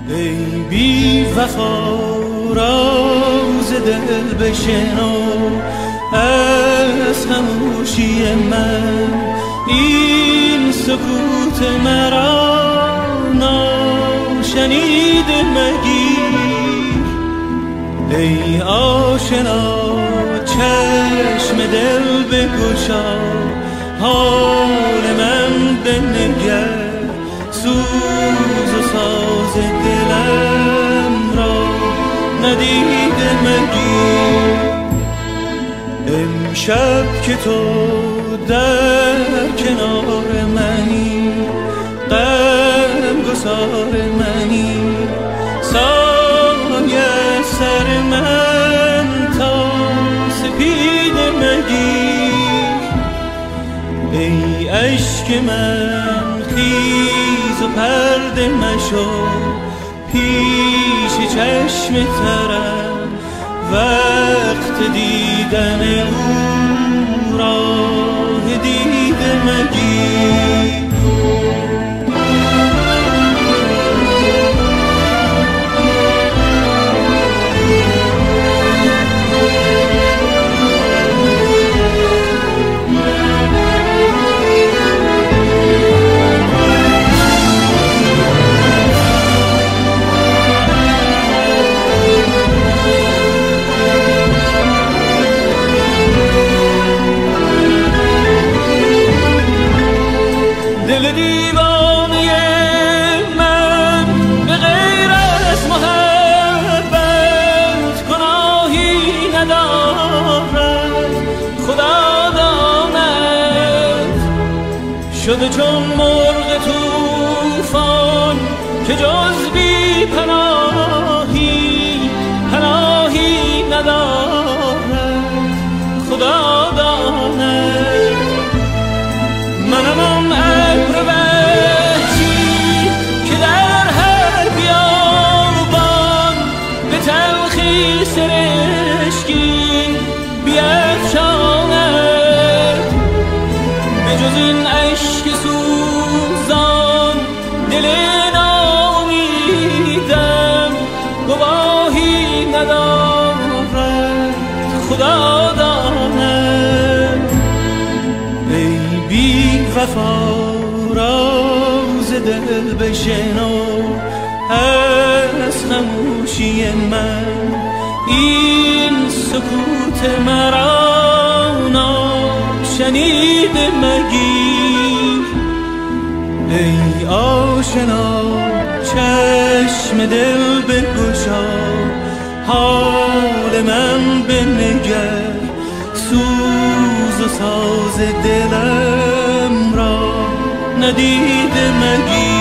ای بی وفا راز دل بشنو از خاموشی من، این سکوت مرا ناشنیده مگیر. ای آشنا چشم دل بگشا، حال من بنگر، سوز و ساز دلم را ندیده مگیر. امشب که تو در کنار منی، غم گسار منی، سایه سر من تا سپید مگیر. ای اشک من خیز و پرده مشو، پیش چشم ترم وقت دیدن او راه دیده مگیر. دل دیوانه من به غیر از محبت گناهی ندارد. خدا داند شده چون مرغ طوفان که جز بی پناهی پناهی ندارد. خدا داند منم آن ابر وحشی که در هر بیابان به تلخی سرشکی بیفشاند. به جز این اشک سوزان دل ناامیدم گواهی ندارد. خدا داند ای بی وفا راز دل بشنو از خاموشی من، این سکوت مرا ناشنیده مگیر. ای آشنا چشم دل بگشا، حال من بنگر، سوز و ساز دلم را ندیده مگیر.